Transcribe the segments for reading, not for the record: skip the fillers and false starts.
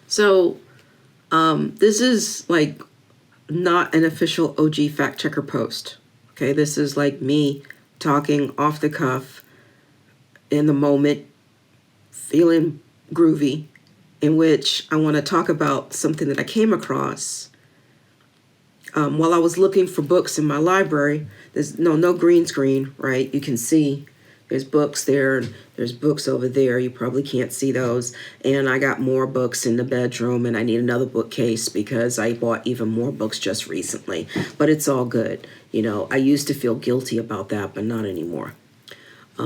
So this is like not an official OG fact checker post. Okay, this is like me talking off the cuff in the moment, feeling groovy, in which I want to talk about something that I came across while I was looking for books in my library. There's no green screen, right? You can see there's books there, there's books over there. You probably can't see those. And I got more books in the bedroom, and I need another bookcase because I bought even more books just recently. But it's all good. You know, I used to feel guilty about that, but not anymore.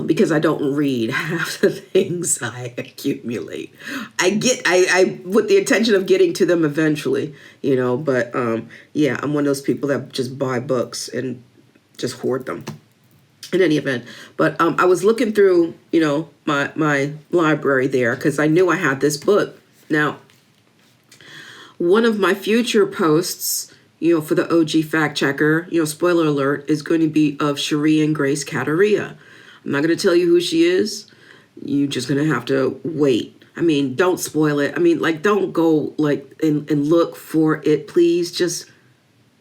Because I don't read half the things I accumulate. I with the intention of getting to them eventually, you know, but yeah, I'm one of those people that just buy books and just hoard them. In any event, but I was looking through, you know, my library there because I knew I had this book. Now, one of my future posts, you know, for the OG fact checker, you know, spoiler alert, is going to be of Cherie and Grace Kateria. I'm not going to tell you who she is. You're just going to have to wait. I mean, don't spoil it. I mean, like, don't go like and look for it, please. Just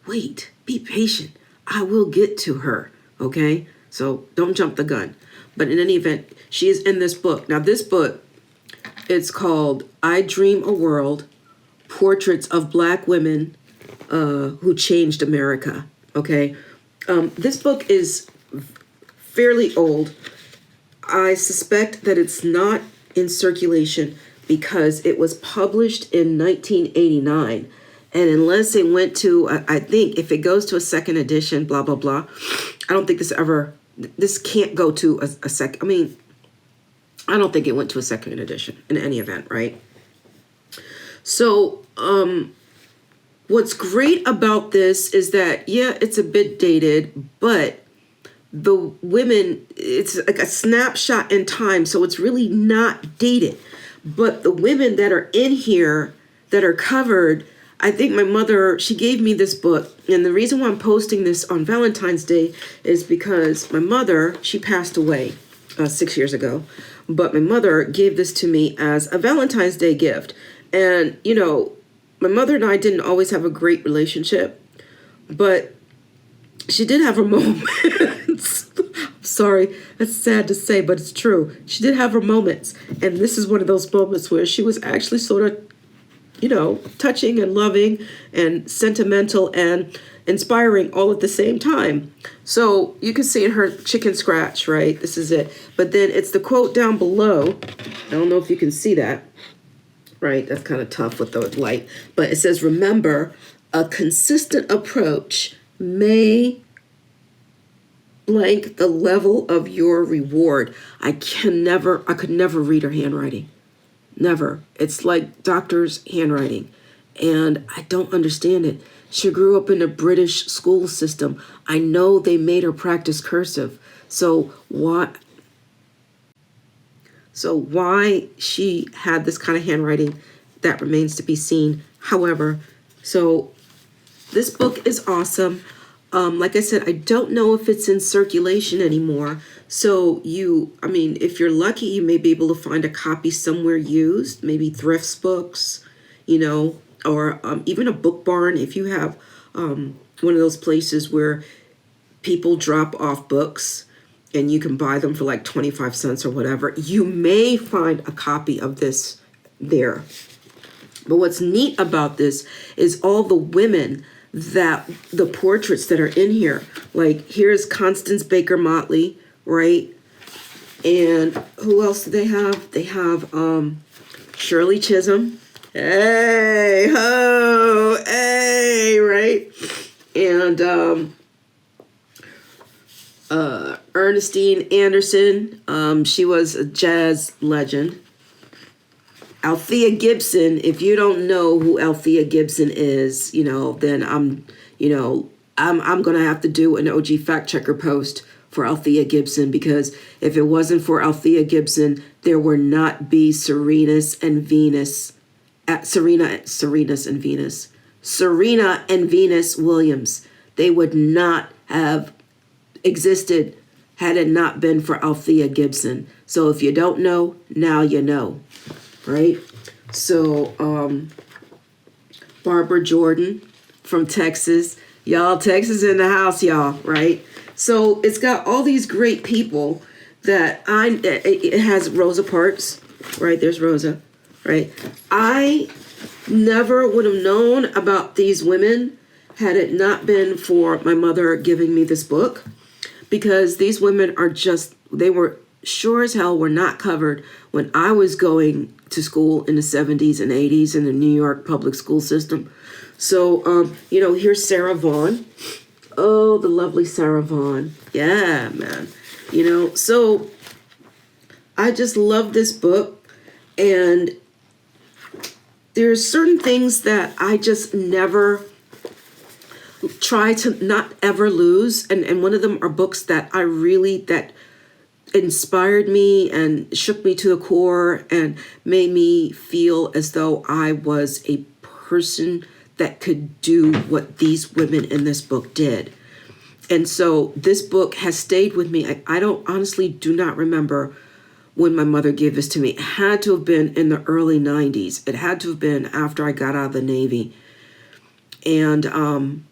wait. Be patient. I will get to her. Okay? So don't jump the gun. But in any event, she is in this book. Now, this book, it's called I Dream a World, Portraits of Black Women Who Changed America. Okay? This book is fairly old. I suspect that it's not in circulation because it was published in 1989. And unless it went to, I think if it goes to a second edition, blah, blah, blah, I don't think this can't go to a second. I mean, I don't think it went to a second edition in any event, right? So what's great about this is that, yeah, it's a bit dated, but the women, it's like a snapshot in time, so it's really not dated. But the women that are in here that are covered, I think my mother, she gave me this book. And the reason why I'm posting this on Valentine's Day is because my mother, she passed away 6 years ago. But my mother gave this to me as a Valentine's Day gift. And, you know, my mother and I didn't always have a great relationship, but she did have her moments. Sorry, that's sad to say, but it's true. She did have her moments. And this is one of those moments where she was actually sort of, you know, touching and loving and sentimental and inspiring all at the same time. So you can see in her chicken scratch, right? This is it. But then it's the quote down below. I don't know if you can see that, right? That's kind of tough with the light. But it says, remember, a consistent approach may blank the level of your reward. I could never read her handwriting. Never. It's like doctor's handwriting. And I don't understand it. She grew up in a British school system. I know they made her practice cursive. So why she had this kind of handwriting, that remains to be seen. However, so this book is awesome. Like I said, I don't know if it's in circulation anymore. So if you're lucky, you may be able to find a copy somewhere used, maybe Thrifts Books, you know, or even a book barn. If you have one of those places where people drop off books and you can buy them for like 25 cents or whatever, you may find a copy of this there. But what's neat about this is all the women that the portraits that are in here. Like here's Constance Baker Motley, right? And who else do they have? They have Shirley Chisholm. Hey ho, hey, right? And Ernestine Anderson. She was a jazz legend. Althea Gibson, if you don't know who Althea Gibson is, you know, then I'm going to have to do an OG fact checker post for Althea Gibson, because if it wasn't for Althea Gibson, there would not be Serena and Venus Williams. They would not have existed had it not been for Althea Gibson. So if you don't know, now you know. Right? So, Barbara Jordan from Texas. Y'all, Texas in the house, y'all, right? So it's got all these great people that it has Rosa Parks, right? There's Rosa, right? I never would have known about these women had it not been for my mother giving me this book, because these women are just, they were sure as hell were not covered when I was going to school in the 70s and 80s in the New York public school system. So, here's Sarah Vaughan. Oh, the lovely Sarah Vaughan. Yeah, man. So I just love this book. And there's certain things that I just never try to not ever lose. And one of them are books that that inspired me and shook me to the core and made me feel as though I was a person that could do what these women in this book did. And so this book has stayed with me. I don't honestly do not remember when my mother gave this to me. It had to have been in the early 90s. It had to have been after I got out of the Navy. And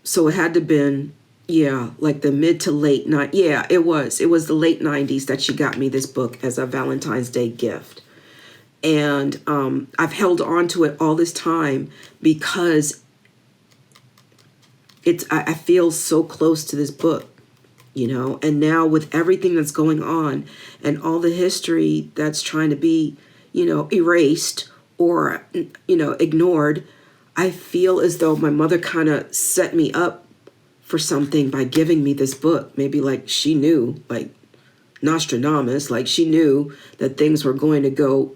so it had to have been, like the mid to late night. Yeah, it was the late 90s that she got me this book as a Valentine's Day gift. And I've held on to it all this time because I feel so close to this book, and now with everything that's going on and all the history that's trying to be, erased or, ignored, I feel as though my mother kind of set me up for something by giving me this book. Maybe like she knew, like Nostradamus, like she knew that things were going to go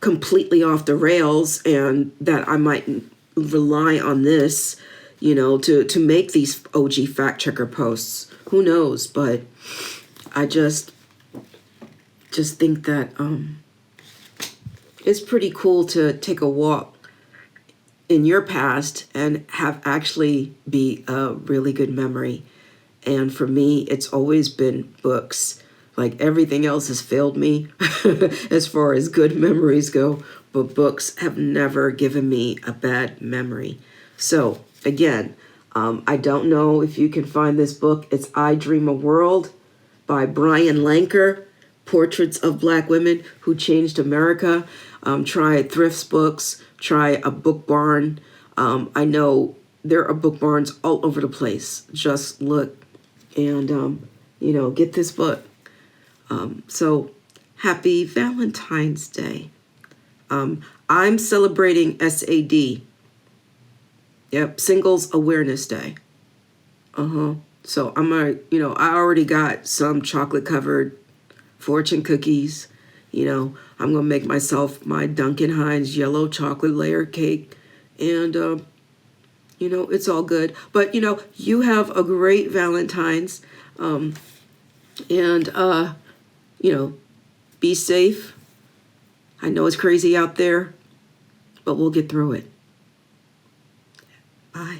completely off the rails and that I might rely on this, to make these OG fact checker posts. Who knows? But I just think that it's pretty cool to take a walk in your past and have actually be a really good memory. And for me, it's always been books. Like everything else has failed me as far as good memories go, but books have never given me a bad memory. So again, I don't know if you can find this book. It's I Dream a World by Brian Lanker, Portraits of Black Women Who Changed America. Try Thrift's Books, try a Book Barn. I know there are book barns all over the place. Just look and, get this book. So happy Valentine's Day. I'm celebrating SAD. Yep, Singles Awareness Day. So I'm I already got some chocolate covered fortune cookies. I'm gonna make myself my Duncan Hines yellow chocolate layer cake, and it's all good. But you have a great Valentine's, and be safe. I know it's crazy out there, but we'll get through it. Bye.